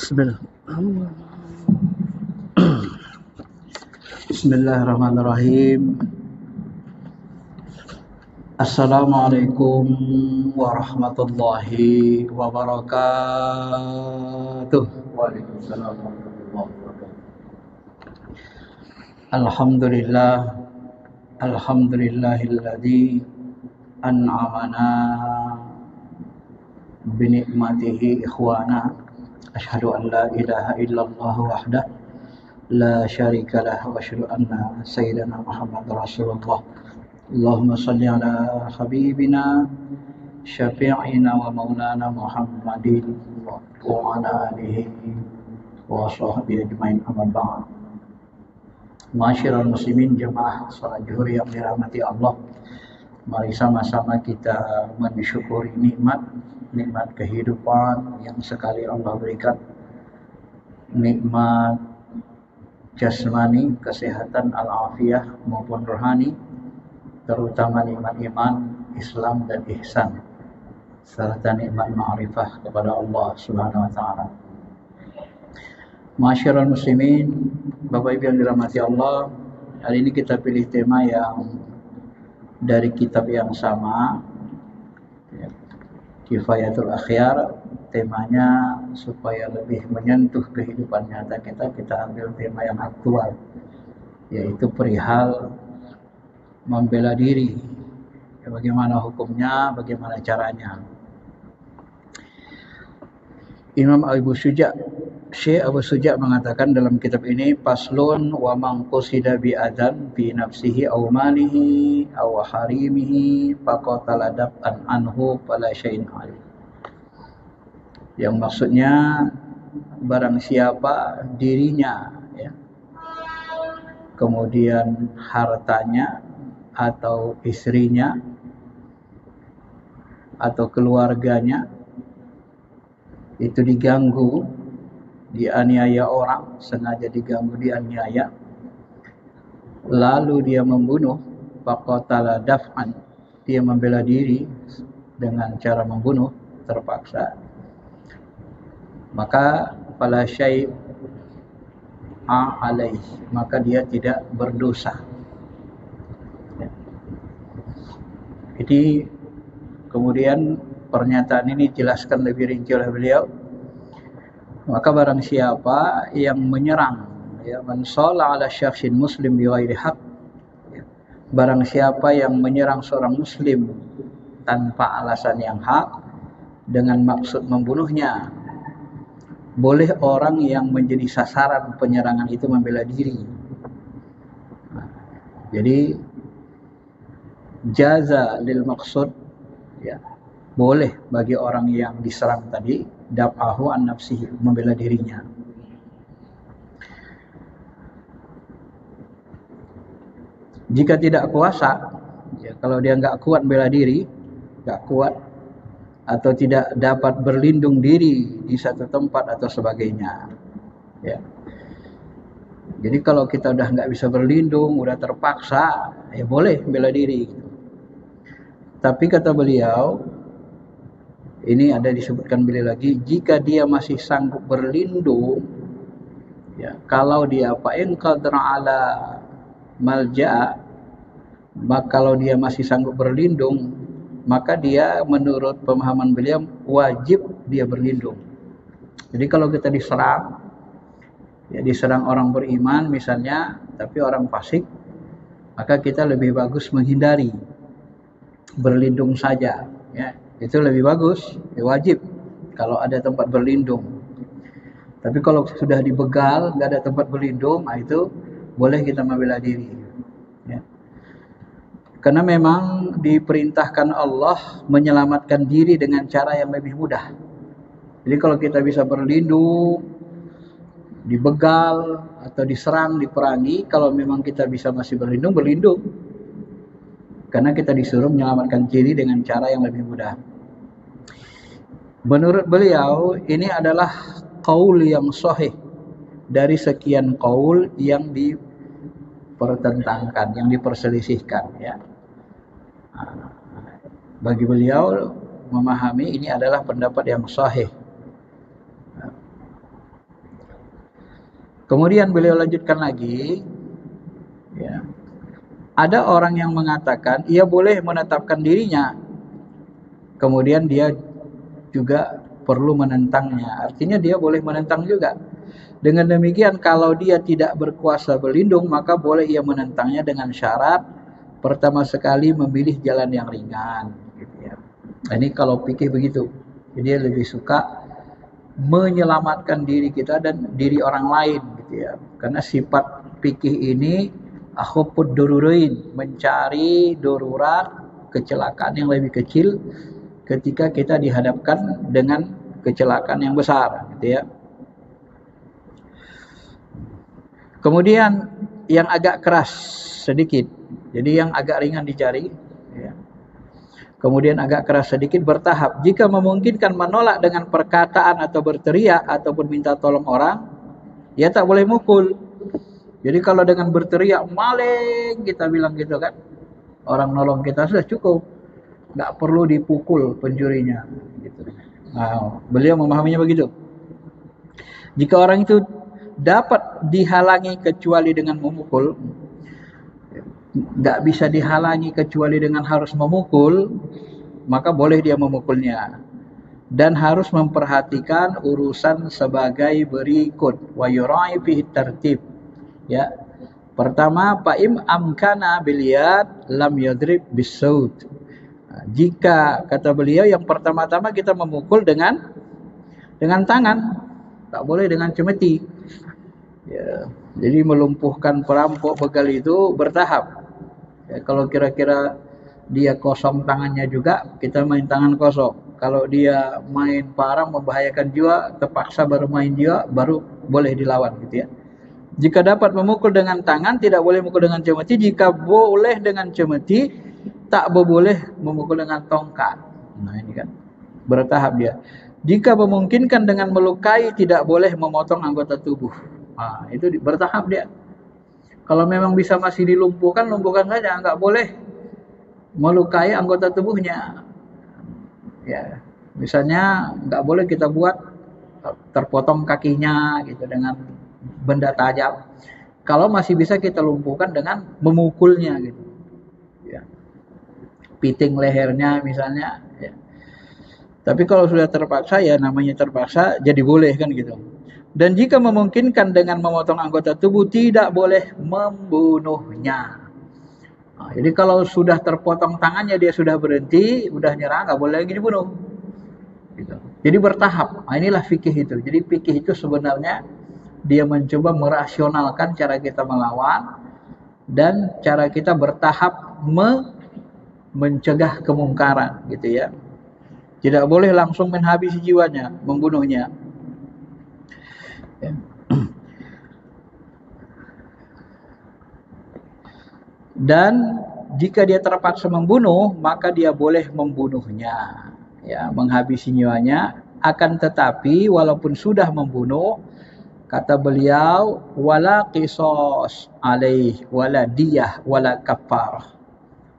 Bismillah. Bismillahirrahmanirrahim. Assalamualaikum warahmatullahi wabarakatuh. Waalaikumsalam warahmatullahi wabarakatuh. Alhamdulillahilladzi an'amana binikmatihi ikhwana. Asyhadu an la ilaha illallah wahdah la syarikalah wa asyhadu anna sayyidana Muhammadar Rasulullah. Allahumma salli ala habibina syafi'ina wa maulana Muhammadin wa ala alihi wa sahbihi ajmain, amma ba'd. Ma'asyiral muslimin, jemaah salat zuhur yang dirahmati Allah, mari sama-sama kita mensyukuri nikmat kehidupan yang sekali Allah berikan, nikmat jasmani, kesehatan, al-afiyah maupun rohani, terutama nikmat iman, Islam dan ihsan, serta nikmat ma'rifah kepada Allah Subhanahu wa taala. Ma'asyiral muslimin, Bapak Ibu yang dirahmati Allah, hari ini kita pilih tema yang dari kitab yang sama, Kifayatul Akhyar. Temanya supaya lebih menyentuh kehidupan nyata kita ambil tema yang aktual, yaitu perihal membela diri. Bagaimana hukumnya, bagaimana caranya. Imam Syekh Abu Suja mengatakan dalam kitab ini, Faslun wa man qusida bi adan fi nafsihi aw malihi aw harimihi faqatala dab'an anhu fala syai'in alaihi. Yang maksudnya, barang siapa dirinya, kemudian hartanya atau istrinya atau keluarganya itu diganggu, dianiaya orang, sengaja diganggu, dianiaya, lalu dia membunuh, faqatala daf'an, dia membela diri dengan cara membunuh terpaksa, maka fala syai'a alaih, maka dia tidak berdosa. Jadi kemudian pernyataan ini dijelaskan lebih rinci oleh beliau. Maka barang siapa yang menyerang, man shalla ala syakhsin muslim bi ghairi haq, barang siapa yang menyerang seorang muslim tanpa alasan yang hak dengan maksud membunuhnya, boleh orang yang menjadi sasaran penyerangan itu membela diri. Jadi jaza lil maksud, boleh bagi orang yang diserang tadi, daf'ahu an nafsihi, membela dirinya. Jika tidak kuasa, kalau dia nggak kuat bela diri, nggak kuat atau tidak dapat berlindung diri di satu tempat atau sebagainya, jadi kalau kita udah nggak bisa berlindung, udah terpaksa, boleh bela diri. Tapi kata beliau, ini ada disebutkan beliau lagi, jika dia masih sanggup berlindung, kalau dia fa'in qadra ala malja', maka kalau dia masih sanggup berlindung, maka dia menurut pemahaman beliau wajib dia berlindung. Jadi kalau kita diserang, diserang orang beriman misalnya, tapi orang fasik, maka kita lebih bagus menghindari, berlindung saja, itu lebih bagus, wajib kalau ada tempat berlindung. Tapi kalau sudah dibegal, nggak ada tempat berlindung, itu boleh kita membela diri, karena memang diperintahkan Allah menyelamatkan diri dengan cara yang lebih mudah. Jadi kalau kita bisa berlindung, dibegal atau diserang, diperangi, kalau memang kita bisa masih berlindung, karena kita disuruh menyelamatkan diri dengan cara yang lebih mudah. Menurut beliau, ini adalah qaul yang sahih dari sekian qaul yang dipertentangkan, yang diperselisihkan. Bagi beliau memahami ini adalah pendapat yang sahih. Kemudian beliau lanjutkan lagi, ya, ada orang yang mengatakan ia boleh menetapkan dirinya, kemudian dia juga perlu menentangnya. Artinya dia boleh menentang juga. Dengan demikian kalau dia tidak berkuasa berlindung, maka boleh ia menentangnya dengan syarat pertama sekali memilih jalan yang ringan, gitu ya. Ini kalau fikih begitu. Jadi dia lebih suka menyelamatkan diri kita dan diri orang lain, gitu ya. Karena sifat fikih ini akhufud dururain, mencari darurat, kecelakaan yang lebih kecil ketika kita dihadapkan dengan kecelakaan yang besar, gitu ya. Kemudian yang agak keras sedikit, jadi yang agak ringan dicari, ya. Kemudian agak keras sedikit, bertahap. Jika memungkinkan menolak dengan perkataan atau berteriak ataupun minta tolong orang, ya tak boleh mukul. Jadi kalau dengan berteriak maling, kita bilang gitu kan, orang nolong kita sudah cukup, nggak perlu dipukul pencurinya, gitu. Nah, beliau memahaminya begitu. Jika orang itu dapat dihalangi kecuali dengan memukul, nggak bisa dihalangi kecuali dengan harus memukul, maka boleh dia memukulnya. Dan harus memperhatikan urusan sebagai berikut. Wa yura'i fihi tartib. Ya. Pertama, fa'im amkana bil yad lam yadrib bis-saut. Jika kata beliau yang pertama-tama kita memukul dengan tangan, tak boleh dengan cemeti. Ya, jadi melumpuhkan perampok begal itu bertahap. Ya, kalau kira-kira dia kosong tangannya juga, kita main tangan kosong. Kalau dia main parah membahayakan jiwa, terpaksa baru main jiwa, baru boleh dilawan, gitu ya. Jika dapat memukul dengan tangan, tidak boleh memukul dengan cemeti. Jika boleh dengan cemeti, tak boleh memukul dengan tongkat. Nah ini kan bertahap dia. Jika memungkinkan dengan melukai, tidak boleh memotong anggota tubuh. Nah, itu bertahap dia. Kalau memang bisa masih dilumpuhkan, lumpuhkan saja. Enggak boleh melukai anggota tubuhnya. Ya, misalnya enggak boleh kita buat terpotong kakinya gitu dengan benda tajam. Kalau masih bisa kita lumpuhkan dengan memukulnya gitu. Ya. Piting lehernya misalnya. Ya. Tapi kalau sudah terpaksa, ya namanya terpaksa, jadi boleh kan gitu. Dan jika memungkinkan dengan memotong anggota tubuh, tidak boleh membunuhnya. Nah, jadi kalau sudah terpotong tangannya, dia sudah berhenti, udah nyerah, nggak boleh lagi dibunuh. Gitu. Jadi bertahap. Nah, inilah fikih itu. Jadi fikih itu sebenarnya dia mencoba merasionalkan cara kita melawan dan cara kita bertahap mencegah kemungkaran, gitu ya. Tidak boleh langsung menghabisi jiwanya, membunuhnya. Ya. Dan jika dia terpaksa membunuh, maka dia boleh membunuhnya, ya, menghabisi nyawanya. Akan tetapi walaupun sudah membunuh, kata beliau, wala qisas alaih wala diyah wala kafarah.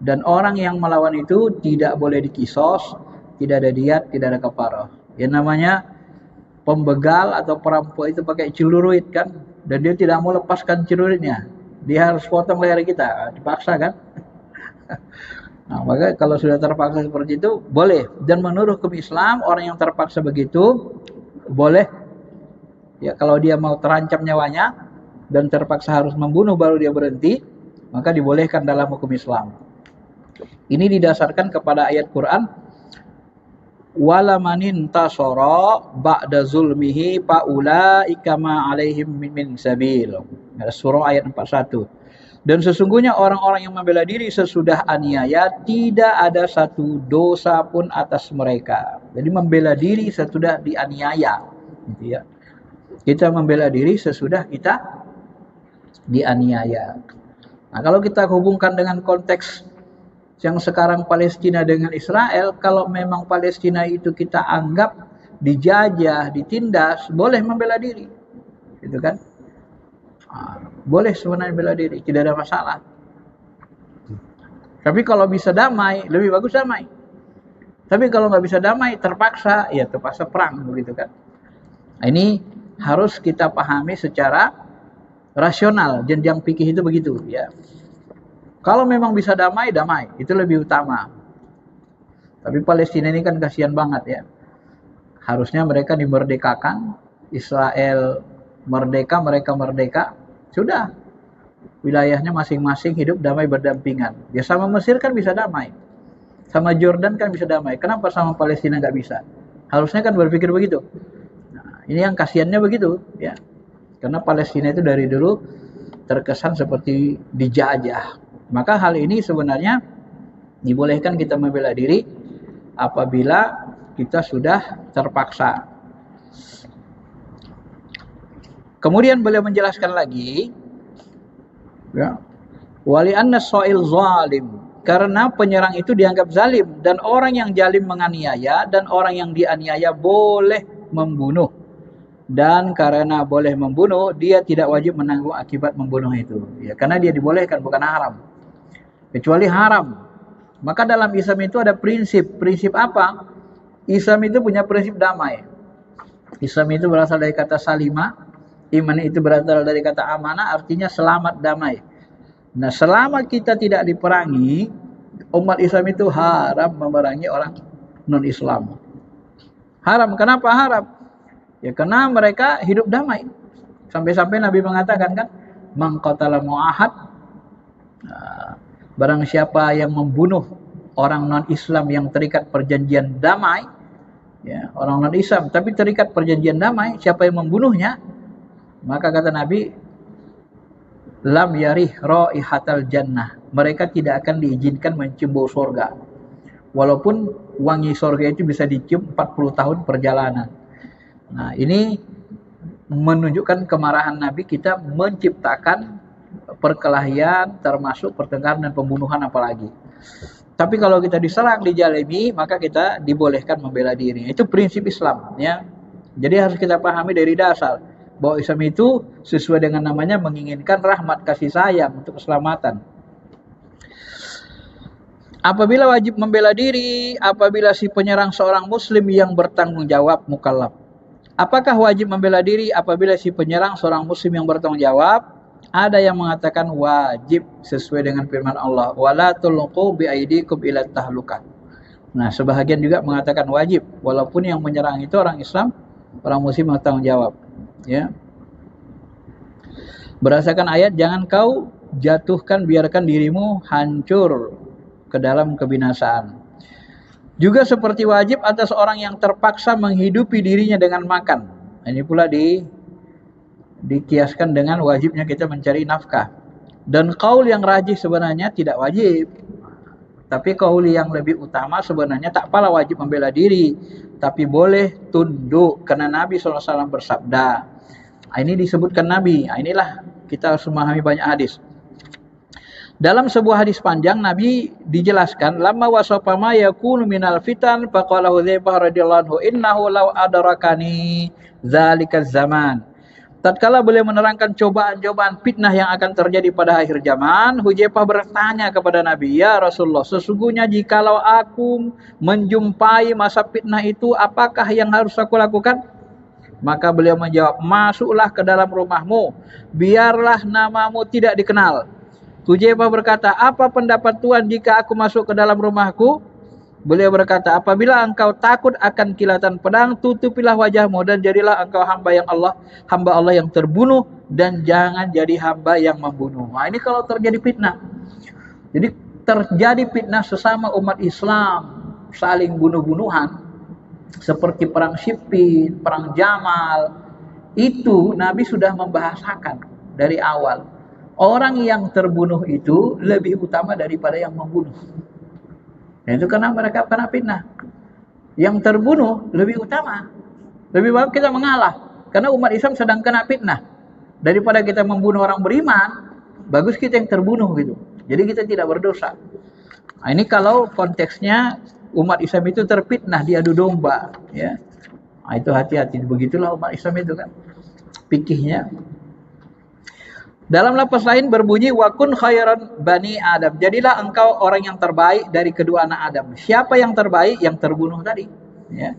Dan orang yang melawan itu tidak boleh dikisos, tidak ada diyat, tidak ada kafarah. Yang namanya pembegal atau perampok itu pakai celurit kan, dan dia tidak mau lepaskan celuritnya, dia harus potong leher kita, dipaksa kan. Nah, maka kalau sudah terpaksa seperti itu boleh. Dan menurut hukum Islam, orang yang terpaksa begitu boleh, ya, kalau dia mau terancam nyawanya dan terpaksa harus membunuh baru dia berhenti, maka dibolehkan dalam hukum Islam. Ini didasarkan kepada ayat Quran, wala manin tasara ba'da zulmihi faulaika ma alaihim min sabil. Surah ayat 41. Dan sesungguhnya orang-orang yang membela diri sesudah aniaya tidak ada satu dosa pun atas mereka. Jadi membela diri sesudah dianiaya, gitu ya. Kita membela diri sesudah kita dianiaya. Nah, kalau kita hubungkan dengan konteks yang sekarang Palestina dengan Israel, kalau memang Palestina itu kita anggap dijajah, ditindas, boleh membela diri, gitu kan? Boleh sebenarnya bela diri, tidak ada masalah. Tapi kalau bisa damai, lebih bagus damai. Tapi kalau nggak bisa damai, terpaksa, ya terpaksa perang, begitu kan? Nah, ini harus kita pahami secara Rasional, jenjang fikih itu begitu, ya. Kalau memang bisa damai, damai, itu lebih utama. Tapi Palestina ini kan kasihan banget ya. Harusnya mereka dimerdekakan, Israel merdeka, mereka merdeka, sudah. Wilayahnya masing-masing hidup damai berdampingan. Ya sama Mesir kan bisa damai. Sama Jordan kan bisa damai. Kenapa sama Palestina nggak bisa? Harusnya kan berpikir begitu. Nah, ini yang kasihannya begitu, ya. Karena Palestina itu dari dulu terkesan seperti dijajah. Maka hal ini sebenarnya dibolehkan kita membela diri apabila kita sudah terpaksa. Kemudian beliau menjelaskan lagi, ya, wali anna soil zalim, karena penyerang itu dianggap zalim, dan orang yang zalim menganiaya dan orang yang dianiaya boleh membunuh, dan karena boleh membunuh dia tidak wajib menanggung akibat membunuh itu, ya, karena dia dibolehkan, bukan haram. Kecuali haram. Maka dalam Islam itu ada prinsip apa? Islam itu punya prinsip damai. Islam itu berasal dari kata salima, iman itu berasal dari kata amanah, artinya selamat, damai. Nah, selama kita tidak diperangi, umat Islam itu haram memerangi orang non-Islam. Haram. Kenapa haram? Ya karena mereka hidup damai. Sampai-sampai Nabi mengatakan kan, man qatala mu'ahad, barang siapa yang membunuh orang non-Islam yang terikat perjanjian damai, ya, orang non-Islam tapi terikat perjanjian damai, siapa yang membunuhnya, maka kata Nabi, lam yarih raihatal jannah, mereka tidak akan diizinkan mencium bau surga. Walaupun wangi surga itu bisa dicium 40 tahun perjalanan. Nah, ini menunjukkan kemarahan Nabi kita menciptakan perkelahian, termasuk pertengkaran dan pembunuhan apalagi. Tapi kalau kita diserang, dijalimi, maka kita dibolehkan membela diri. Itu prinsip Islam, ya. Jadi harus kita pahami dari dasar bahwa Islam itu sesuai dengan namanya menginginkan rahmat, kasih sayang untuk keselamatan. Apabila wajib membela diri, apabila si penyerang seorang muslim yang bertanggung jawab, mukallaf. Apakah wajib membela diri apabila si penyerang seorang muslim yang bertanggung jawab? Ada yang mengatakan wajib sesuai dengan firman Allah, wala tulqu biaidikum ila tahlukah. Nah, sebahagian juga mengatakan wajib, walaupun yang menyerang itu orang Islam, orang muslim yang bertanggung jawab, ya. Berdasarkan ayat, jangan kau jatuhkan, biarkan dirimu hancur ke dalam kebinasaan. Juga seperti wajib atas orang yang terpaksa menghidupi dirinya dengan makan. Ini pula dikiaskan dengan wajibnya kita mencari nafkah. Dan qaul yang rajih sebenarnya tidak wajib. Tapi qaul yang lebih utama sebenarnya tak apalah wajib membela diri, tapi boleh tunduk karena Nabi SAW bersabda. Ini disebutkan Nabi. Inilah kita harus memahami banyak hadis. Dalam sebuah hadis panjang Nabi dijelaskan, lamma wasafa ma yakunu minal fitan faqala Hudzaifah radhiyallahu anhu innahu law adrakani dzalika zaman. Tatkala beliau menerangkan cobaan-cobaan fitnah yang akan terjadi pada akhir zaman, Hudzaifah bertanya kepada Nabi, "Ya Rasulullah, sesungguhnya jikalau aku menjumpai masa fitnah itu, apakah yang harus aku lakukan?" Maka beliau menjawab, "Masuklah ke dalam rumahmu, biarlah namamu tidak dikenal." Hudzaifah berkata, "Apa pendapat Tuhan jika aku masuk ke dalam rumahku?" Beliau berkata, "Apabila engkau takut akan kilatan pedang, tutupilah wajahmu dan jadilah engkau hamba Allah yang terbunuh, dan jangan jadi hamba yang membunuh." Nah, ini kalau terjadi fitnah. Jadi terjadi fitnah sesama umat Islam, saling bunuh-bunuhan, seperti perang Siffin, perang Jamal, itu Nabi sudah membahasakan dari awal. Orang yang terbunuh itu lebih utama daripada yang membunuh. Itu karena mereka kena fitnah. Yang terbunuh lebih utama. Lebih baik kita mengalah. Karena umat Islam sedang kena fitnah. Daripada kita membunuh orang beriman, bagus kita yang terbunuh gitu. Jadi kita tidak berdosa. Nah, ini kalau konteksnya umat Islam itu terfitnah, diadu domba, ya. Nah, itu hati-hati. Begitulah umat Islam itu kan. Fikihnya. Dalam lafaz lain berbunyi wakun khairan bani Adam. Jadilah engkau orang yang terbaik dari kedua anak Adam. Siapa yang terbaik? Yang terbunuh tadi, ya.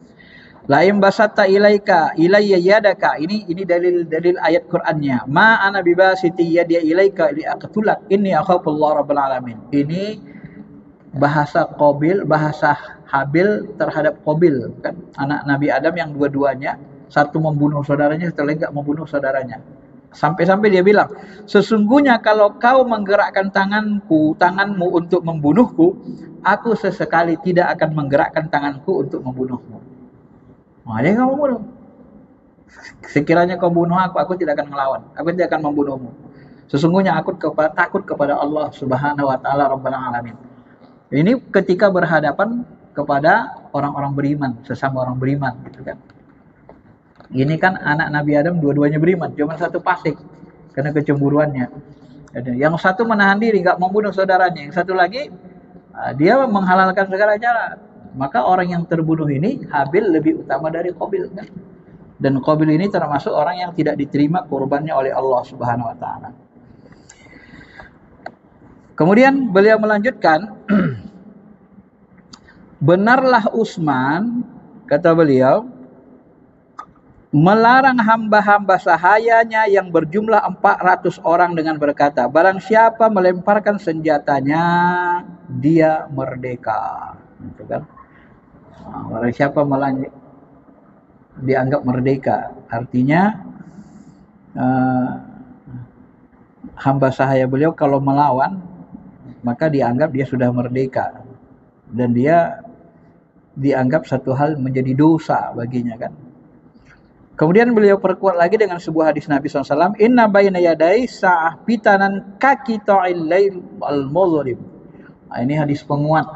Laim basatta ilaika ilayya yadaka. Ini dalil ayat Qur'annya. Ma ana bibasiti yadi ilaika li aqtulak inni akhafullah rabbul alamin. Ini bahasa Qabil, bahasa Habil terhadap Qabil, kan anak Nabi Adam yang dua-duanya, satu membunuh saudaranya, satu lagi enggak membunuh saudaranya. Sampai-sampai dia bilang, sesungguhnya kalau kau menggerakkan tanganmu untuk membunuhku, aku sesekali tidak akan menggerakkan tanganku untuk membunuhmu. Nah, dia enggak membunuh. Sekiranya kau bunuh aku tidak akan melawan. Aku tidak akan membunuhmu. Sesungguhnya aku takut kepada Allah Subhanahu wa taala Rabbul alamin. Ini ketika berhadapan kepada orang-orang beriman, sesama orang beriman gitu kan. Ini kan anak Nabi Adam dua-duanya beriman, cuma satu fasik karena kecemburuannya. Yang satu menahan diri, enggak membunuh saudaranya. Yang satu lagi dia menghalalkan segala cara. Maka orang yang terbunuh ini Habil lebih utama dari Qabil kan. Dan Qabil ini termasuk orang yang tidak diterima kurbannya oleh Allah Subhanahu wa taala. Kemudian beliau melanjutkan, benarlah Utsman, kata beliau, melarang hamba-hamba sahayanya yang berjumlah 400 orang dengan berkata, barang siapa melemparkan senjatanya, dia merdeka. Gitu kan? Barang siapa dianggap merdeka, artinya hamba sahaya beliau kalau melawan, maka dianggap dia sudah merdeka. Dan dia dianggap satu hal menjadi dosa baginya kan. Kemudian beliau perkuat lagi dengan sebuah hadis Nabi SAW. Inna bayna yadai sa'ah pitanan kaki ta'il layl al-muzlim. Nah, ini hadis penguat.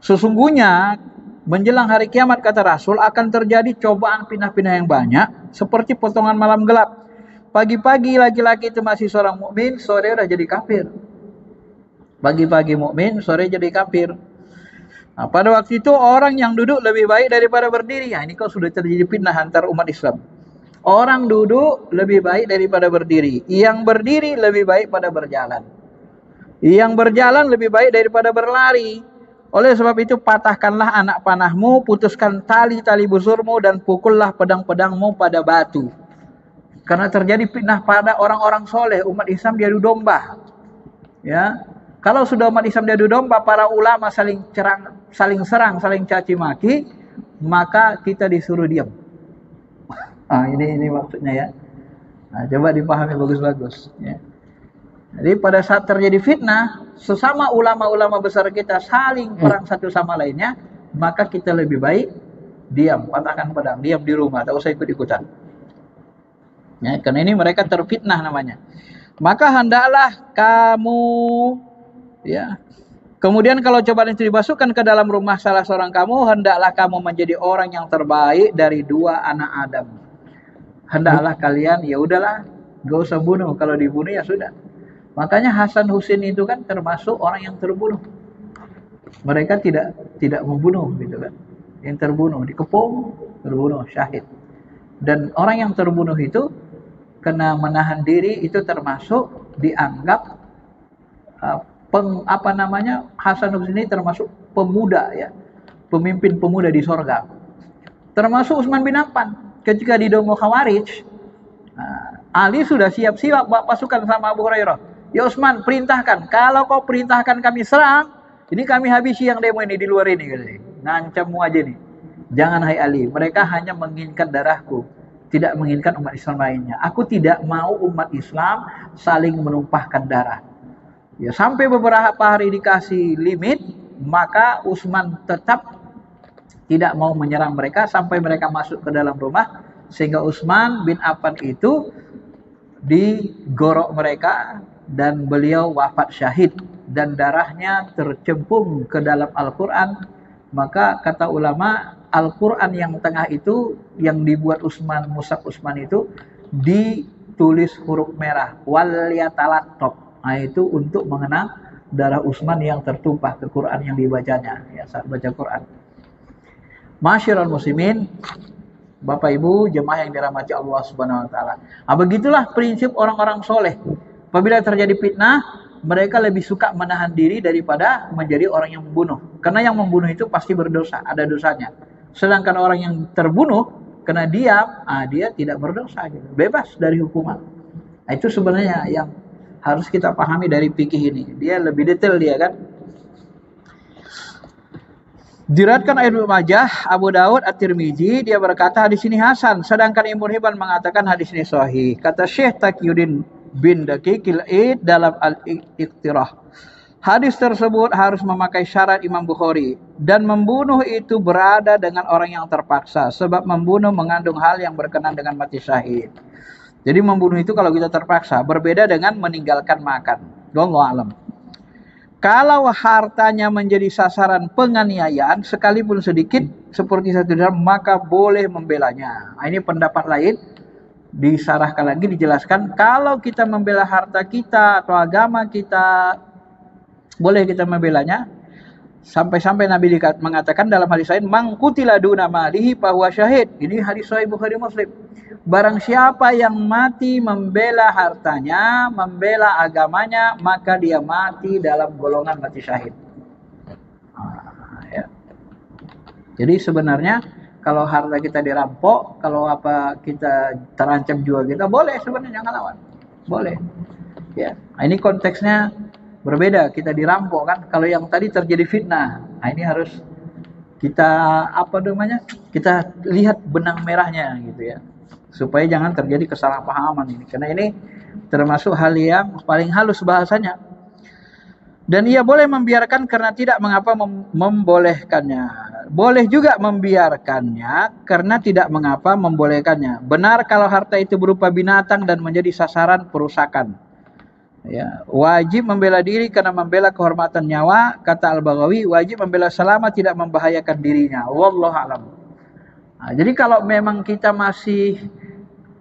Sesungguhnya menjelang hari kiamat kata Rasul akan terjadi cobaan pindah-pindah yang banyak. Seperti potongan malam gelap. Pagi-pagi laki-laki itu masih seorang mukmin, sore udah jadi kafir. Pagi-pagi mukmin, sore jadi kafir. Nah, pada waktu itu orang yang duduk lebih baik daripada berdiri. Nah, ini kok sudah terjadi fitnah antar umat Islam. Orang duduk lebih baik daripada berdiri. Yang berdiri lebih baik pada berjalan. Yang berjalan lebih baik daripada berlari. Oleh sebab itu patahkanlah anak panahmu, putuskan tali-tali busurmu dan pukullah pedang-pedangmu pada batu. Karena terjadi fitnah pada orang-orang soleh, umat Islam diadu domba. Ya. Kalau sudah umat Islam diadu domba, para ulama saling serang, saling caci maki, maka kita disuruh diam. Ah, ini maksudnya ya. Nah, coba dipahami bagus-bagus. Ya. Jadi pada saat terjadi fitnah, sesama ulama-ulama besar kita saling perang satu sama lainnya, maka kita lebih baik diam, patahkan pedang, diam di rumah, tak usah ikut-ikutan. Ya, karena ini mereka terfitnah namanya. Maka hendaklah kamu, ya. Kemudian kalau cobaan itu dimasukkan ke dalam rumah salah seorang kamu, hendaklah kamu menjadi orang yang terbaik dari dua anak Adam. Hendaklah kalian, ya udahlah, gak usah bunuh. Kalau dibunuh ya sudah. Makanya Hasan Husain itu kan termasuk orang yang terbunuh. Mereka tidak membunuh gitu kan. Yang terbunuh dikepung, terbunuh syahid. Dan orang yang terbunuh itu kena menahan diri, itu termasuk dianggap Hasan Husain ini termasuk pemuda ya, pemimpin pemuda di sorga. Termasuk Utsman bin Affan ketika di Domo Khawarij, Ali sudah siap-siap bawa pasukan sama Abu Hurairah. Ya Utsman, perintahkan, kalau kau perintahkan kami serang, ini kami habisi yang demo ini di luar ini. Ngancammu aja nih. Jangan hai Ali, mereka hanya menginginkan darahku, tidak menginginkan umat Islam lainnya. Aku tidak mau umat Islam saling menumpahkan darah. Ya, sampai beberapa hari dikasih limit, maka Utsman tetap tidak mau menyerang mereka sampai mereka masuk ke dalam rumah, sehingga Utsman bin Affan itu digorok mereka dan beliau wafat syahid dan darahnya tercempung ke dalam Al-Quran. Maka kata ulama, Al-Quran yang tengah itu yang dibuat Utsman, mushaf Utsman itu ditulis huruf merah, wal yatalattob. Nah, itu untuk mengenang darah Utsman yang tertumpah ke Quran yang dibacanya ya, saat baca Quran. Masyiral muslimin, Bapak Ibu jemaah yang dirahmati Allah Subhanahu wa taala. Nah, begitulah prinsip orang-orang soleh. Apabila terjadi fitnah, mereka lebih suka menahan diri daripada menjadi orang yang membunuh. Karena yang membunuh itu pasti berdosa, ada dosanya. Sedangkan orang yang terbunuh kena diam, dia tidak berdosa gitu. Bebas dari hukuman. Nah, itu sebenarnya yang harus kita pahami dari fikih ini. Dia lebih detail dia kan. Diriwayatkan Ibnu Majah, Abu Daud, At-Tirmizi, dia berkata hadis ini hasan, sedangkan Ibnu Hibban mengatakan hadis ini sahih. Kata Syekh Taqiyuddin bin Daqiqil Aid dalam Al-Iqtirah, hadis tersebut harus memakai syarat Imam Bukhari, dan membunuh itu berada dengan orang yang terpaksa, sebab membunuh mengandung hal yang berkenan dengan mati syahid. Jadi membunuh itu kalau kita terpaksa, berbeda dengan meninggalkan makan. Wallahu a'lam. Kalau hartanya menjadi sasaran penganiayaan sekalipun sedikit seperti 1 dirham, maka boleh membelanya. Nah, ini pendapat lain disarahkan lagi, dijelaskan kalau kita membela harta kita atau agama kita, boleh kita membelanya. Sampai-sampai Nabi mengatakan dalam hadis lain, "Man qutila duna malihi fahuwa syahid." Ini hadis sahih Bukhari Muslim. Barang siapa yang mati membela hartanya, membela agamanya, maka dia mati dalam golongan mati syahid. Ya. Jadi sebenarnya kalau harta kita dirampok, kalau apa kita terancam jiwa kita, boleh sebenarnya ngelawan. Boleh. Ya. Nah, ini konteksnya berbeda, kita dirampok kan. Kalau yang tadi terjadi fitnah, nah ini harus kita kita lihat benang merahnya gitu ya, supaya jangan terjadi kesalahpahaman ini, karena ini termasuk hal yang paling halus bahasanya. Dan ia boleh membiarkan karena tidak mengapa membolehkannya. Boleh juga membiarkannya karena tidak mengapa membolehkannya. Benar kalau harta itu berupa binatang dan menjadi sasaran perusakan. Ya, wajib membela diri karena membela kehormatan nyawa. Kata Al-Baghawi, wajib membela selama tidak membahayakan dirinya. Wallahu a'lam. Nah, jadi kalau memang kita masih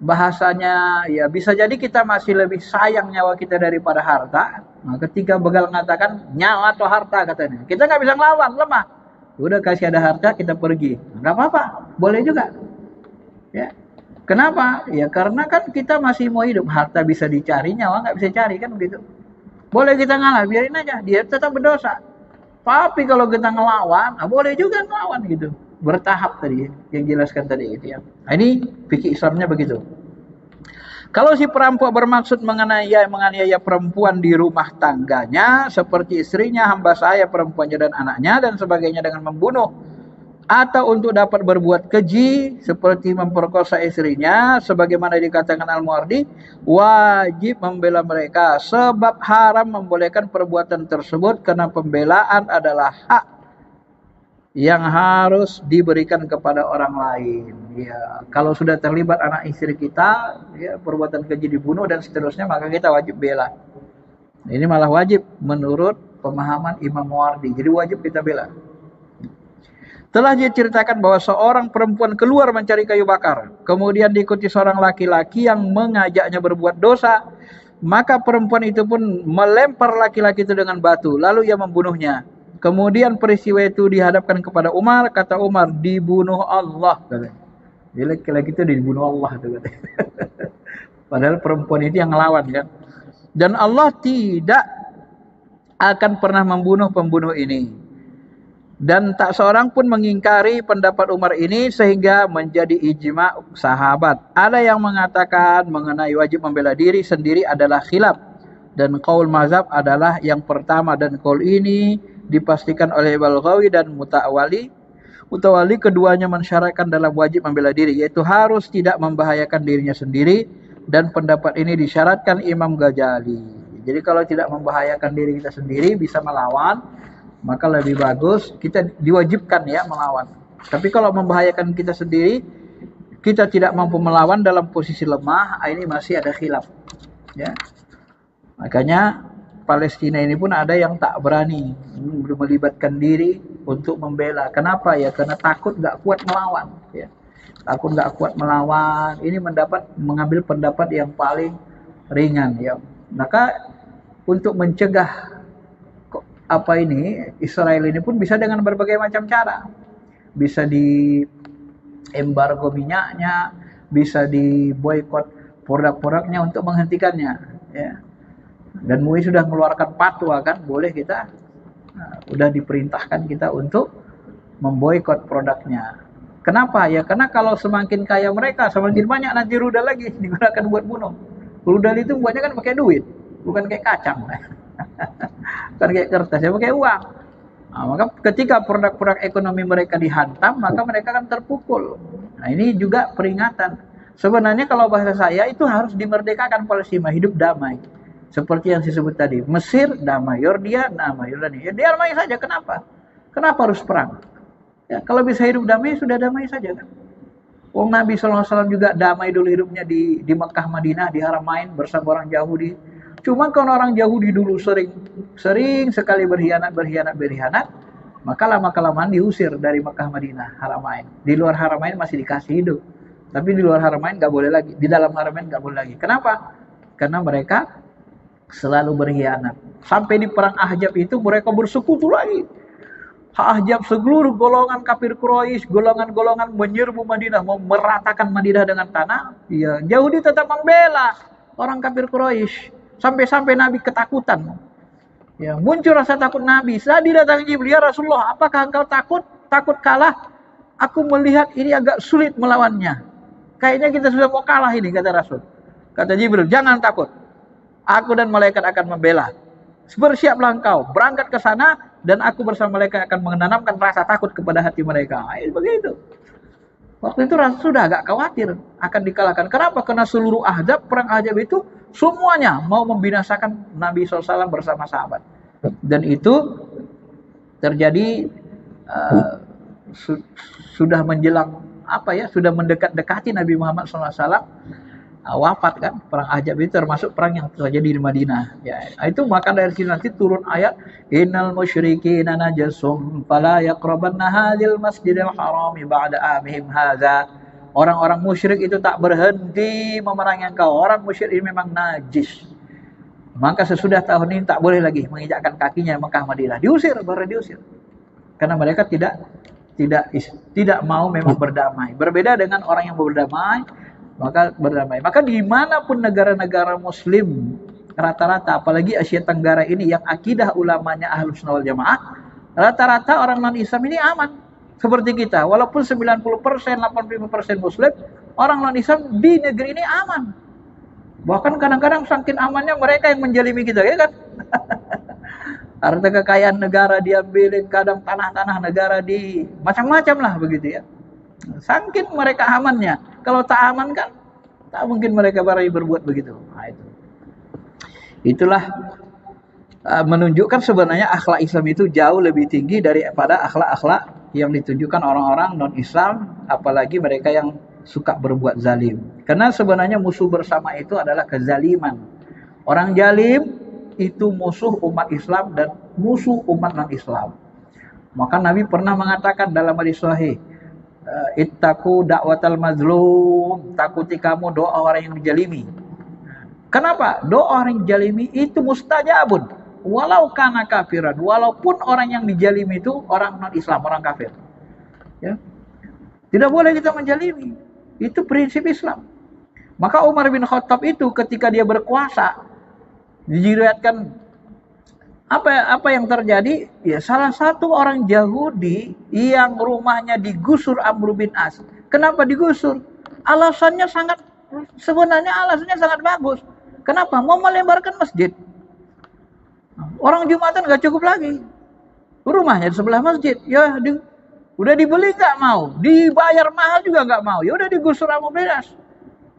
bahasanya, ya bisa jadi kita masih lebih sayang nyawa kita daripada harta. Nah, ketika begal mengatakan nyawa atau harta katanya, kita nggak bisa ngelawan, lemah. Udah kasih ada harta kita pergi, nggak apa-apa, boleh juga. Ya. Kenapa? Ya karena kan kita masih mau hidup. Harta bisa dicari, nyawa nggak bisa cari kan begitu. Boleh kita ngalah, biarin aja. Dia tetap berdosa. Tapi kalau kita ngelawan, boleh juga ngelawan gitu. Bertahap tadi yang jelaskan tadi itu ya. Nah, ini fikih Islamnya begitu. Kalau si perampok bermaksud menganiaya perempuan di rumah tangganya, seperti istrinya, hamba saya, perempuannya dan anaknya dan sebagainya dengan membunuh, atau untuk dapat berbuat keji seperti memperkosa istrinya, sebagaimana dikatakan Al-Muwardi, wajib membela mereka, sebab haram membolehkan perbuatan tersebut karena pembelaan adalah hak yang harus diberikan kepada orang lain. Ya, kalau sudah terlibat anak istri kita, ya, perbuatan keji dibunuh dan seterusnya, maka kita wajib bela. Ini malah wajib menurut pemahaman Imam Muwardi. Jadi wajib kita bela. Telah dia ceritakan bahwa seorang perempuan keluar mencari kayu bakar, kemudian diikuti seorang laki-laki yang mengajaknya berbuat dosa, maka perempuan itu pun melempar laki-laki itu dengan batu, lalu ia membunuhnya. Kemudian peristiwa itu dihadapkan kepada Umar, kata Umar, dibunuh Allah. Jadi laki-laki itu dibunuh Allah. Padahal perempuan itu yang ngelawan kan. Dan Allah tidak akan pernah membunuh pembunuh ini. Dan tak seorang pun mengingkari pendapat Umar ini sehingga menjadi ijma' sahabat. Ada yang mengatakan mengenai wajib membela diri sendiri adalah khilaf. Dan qaul mazhab adalah yang pertama. Dan qaul ini dipastikan oleh Al-Baghawi dan Mutawali. Mutawali keduanya mensyaratkan dalam wajib membela diri, yaitu harus tidak membahayakan dirinya sendiri. Dan pendapat ini disyaratkan Imam Ghazali. Jadi kalau tidak membahayakan diri kita sendiri bisa melawan, maka lebih bagus kita diwajibkan ya melawan. Tapi kalau membahayakan kita sendiri, kita tidak mampu melawan dalam posisi lemah, ini masih ada khilaf. Ya. Makanya Palestina ini pun ada yang tak berani melibatkan diri untuk membela. Kenapa ya? Karena takut nggak kuat melawan. Ya. Takut nggak kuat melawan. Ini mengambil pendapat yang paling ringan. Ya. Maka untuk mencegah Israel ini pun bisa dengan berbagai macam cara. Bisa di embargo minyaknya, bisa di boikot produk-produknya untuk menghentikannya. Ya. Dan MUI sudah mengeluarkan fatwa kan, boleh kita, sudah diperintahkan kita untuk memboikot produknya. Kenapa? Ya karena kalau semakin kaya mereka, semakin banyak nanti rudal lagi digunakan buat bunuh. Rudal itu buatnya kan pakai duit, bukan kayak kacang. Bukan kayak kertas, ya pakai uang. Nah, maka ketika produk-produk ekonomi mereka dihantam, maka mereka kan terpukul. Nah, ini juga peringatan. Sebenarnya kalau bahasa saya itu harus dimerdekakan Palestina, hidup damai. Seperti yang disebut tadi, Mesir damai, Yordia damai, Yordania. Ya damai saja, kenapa? Kenapa harus perang? Ya, kalau bisa hidup damai, sudah damai saja kan. Wong Nabi SAW juga damai dulu hidupnya di Mekah Madinah, di Haramain bersama orang Yahudi. Cuma kalau orang Yahudi dulu sering sekali berkhianat, maka lama-kelamaan diusir dari Mekah Madinah, Haramain. Di luar Haramain masih dikasih hidup. Tapi di luar Haramain nggak boleh lagi, di dalam Haramain nggak boleh lagi. Kenapa? Karena mereka selalu berkhianat. Sampai di perang Ahzab itu mereka bersekutu lagi. Ahzab seluruh golongan kafir Quraisy, golongan-golongan menyerbu Madinah, mau meratakan Madinah dengan tanah. Ya, Yahudi tetap membela orang kafir Quraisy. Sampai-sampai Nabi ketakutan. Ya, muncul rasa takut Nabi. Saat didatangi Jibril, ya Rasulullah, apakah engkau takut? Takut kalah? Aku melihat ini agak sulit melawannya. Kayaknya kita sudah mau kalah ini, kata Rasul. Kata Jibril, jangan takut. Aku dan malaikat akan membela. Bersiaplah engkau, berangkat ke sana, dan aku bersama mereka akan menanamkan rasa takut kepada hati mereka. Begitu. Waktu itu Rasul sudah agak khawatir akan dikalahkan. Kenapa? Karena seluruh Ahzab, perang Ahzab itu semuanya mau membinasakan Nabi SAW bersama sahabat. Dan itu terjadi sudah menjelang sudah mendekat-dekati Nabi Muhammad SAW wafat kan. Perang Ahzab itu termasuk perang yang terjadi di Madinah. Ya, itu maka dari sini nanti turun ayat innal musyrikina najasum fala yaqrabanna hadzal masjidil haram ba'da amihim hadza. Orang-orang musyrik itu tak berhenti memerangi engkau. Orang musyrik ini memang najis. Maka sesudah tahun ini tak boleh lagi menginjakkan kakinya Mekah Madinah. Diusir, baru diusir. Karena mereka tidak mau memang berdamai. Berbeda dengan orang yang berdamai, maka berdamai. Maka dimanapun negara-negara Muslim rata-rata, apalagi Asia Tenggara ini yang akidah ulamanya Ahlus Sunnah wal Jamaah, rata-rata orang non-Islam ini aman. Seperti kita, walaupun 90%, 85% Muslim, orang non-Islam di negeri ini aman. Bahkan kadang-kadang saking amannya mereka yang menjalimi kita, ya kan? Harta kekayaan negara diambilin, kadang tanah-tanah negara di macam-macam lah begitu ya. Saking mereka amannya. Kalau tak aman kan, tak mungkin mereka berbuat begitu. Nah, itulah menunjukkan sebenarnya akhlak Islam itu jauh lebih tinggi daripada akhlak-akhlak yang ditunjukkan orang-orang non-Islam, apalagi mereka yang suka berbuat zalim. Karena sebenarnya musuh bersama itu adalah kezaliman. Orang zalim itu musuh umat Islam dan musuh umat non-Islam. Maka Nabi pernah mengatakan dalam hadis sahih, ittaqu da'watal mazlum, takuti kamu doa orang yang dijalimi. Kenapa? Doa orang yang dijalimi itu mustajabun. Walau kana kafiran, walaupun orang yang dijalimi itu orang non-Islam, orang kafir. Ya. Tidak boleh kita menjalimi. Itu prinsip Islam. Maka Umar bin Khattab itu ketika dia berkuasa, diriwayatkan apa yang terjadi? Ya, salah satu orang Yahudi yang rumahnya digusur Amr bin As. Kenapa digusur? Sebenarnya alasannya sangat bagus. Kenapa? Mau melebarkan masjid. Orang Jumatan gak cukup lagi. Rumahnya di sebelah masjid. Ya, udah dibeli nggak mau, dibayar mahal juga nggak mau. Ya udah digusur Amr bin As.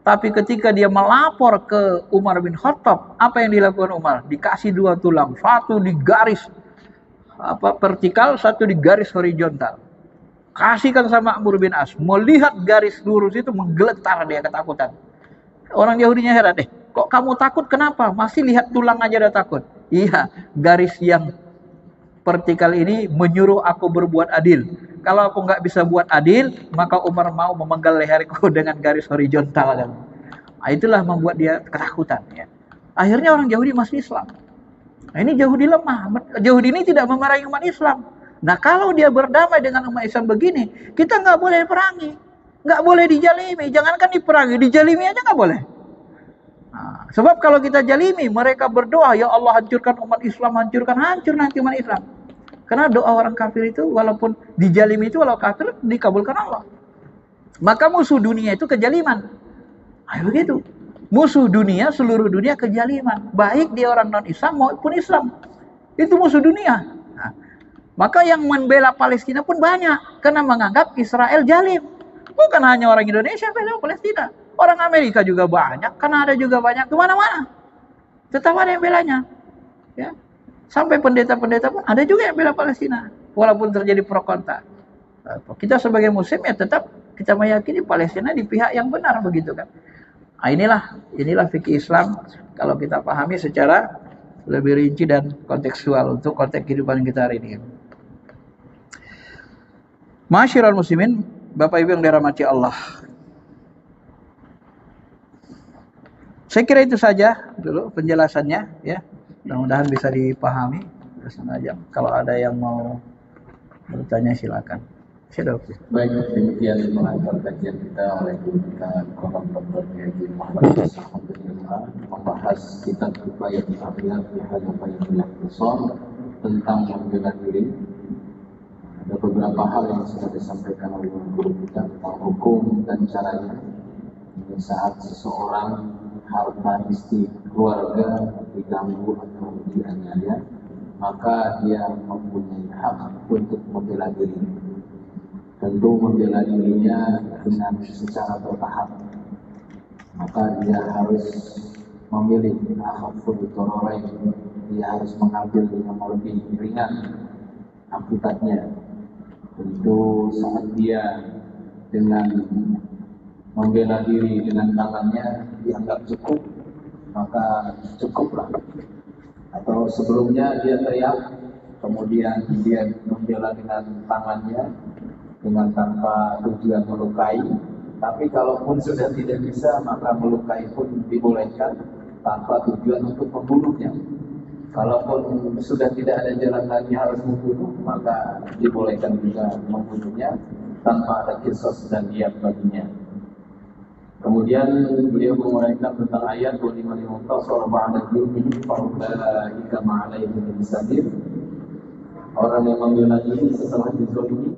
Tapi ketika dia melapor ke Umar bin Khattab, apa yang dilakukan Umar? Dikasih 2 tulang, satu di garis vertikal, satu di garis horizontal. Kasihkan sama Amr bin As. Melihat garis lurus itu menggeletar, dia ketakutan. Orang Yahudinya heran, kok kamu takut kenapa? Masih lihat tulang aja udah takut. Iya, garis yang vertikal ini menyuruh aku berbuat adil. Kalau aku nggak bisa buat adil, maka Umar mau memenggal leherku dengan garis horizontal. Nah, itulah membuat dia ketakutan. Ya. Akhirnya orang Yahudi masuk Islam. Nah, ini Yahudi lemah. Yahudi ini tidak memarahi umat Islam. Nah, kalau dia berdamai dengan umat Islam begini, kita nggak boleh perangi, nggak boleh dijalimi. Jangankan diperangi, dijalimi aja nggak boleh. Nah, sebab kalau kita jalimi, mereka berdoa, ya Allah hancurkan umat Islam, hancur nanti umat Islam. Karena doa orang kafir itu walaupun dijalimi itu, walau kafir dikabulkan Allah. Maka musuh dunia itu kejaliman. Ayo begitu. Musuh dunia, seluruh dunia kejaliman. Baik dia orang non-Islam maupun Islam. Itu musuh dunia. Nah, maka yang membela Palestina pun banyak. Karena menganggap Israel jalim. Bukan hanya orang Indonesia bela Palestina. Orang Amerika juga banyak. Kanada juga banyak. Kemana-mana. Tetap ada yang belanya. Ya. Sampai pendeta-pendeta pun ada juga yang bela Palestina. Walaupun terjadi pro kontra. Kita sebagai muslim ya tetap kita meyakini Palestina di pihak yang benar begitu kan. Nah, inilah fikih Islam kalau kita pahami secara lebih rinci dan kontekstual untuk konteks kehidupan kita hari ini. Masyiral muslimin, Bapak Ibu yang dirahmati Allah. Saya kira itu saja dulu penjelasannya ya. Mudah-mudahan bisa dipahami. Kalau ada yang mau bertanya silakan. Baik, demikian mengantar kajian kita oleh kita kolom Dr. Haji Muhammad Alhamdulillah membahas kitab Upaya Al-Afiyah di Upaya Al-Ikhtisar tentang membela diri. Ada beberapa hal yang sudah disampaikan oleh guru kita tentang hukum dan caranya. Di saat seseorang harta istri keluarga diganggu atau dianiaya, maka dia mempunyai hak untuk membela diri. Tentu membela dirinya dengan secara bertahap. Maka dia harus memilih akhaful dararain. Dia harus mengambil yang lebih ringan akibatnya. Tentu saat dia dengan membela diri dengan tangannya dianggap cukup, maka cukuplah. Atau sebelumnya dia teriak, kemudian dia membela dengan tangannya dengan tanpa tujuan melukai. Tapi kalaupun sudah tidak bisa, maka melukai pun dibolehkan tanpa tujuan untuk membunuhnya. Kalaupun sudah tidak ada jalan lagi harus membunuh, maka dibolehkan juga membunuhnya tanpa ada kisos dan diat baginya. Kemudian beliau menguraikan tentang ayat 25 mutasar ba'da jurmihi fa'ulaika ma'alaihim bisadir. Orang yang membela diri setelah dizalimi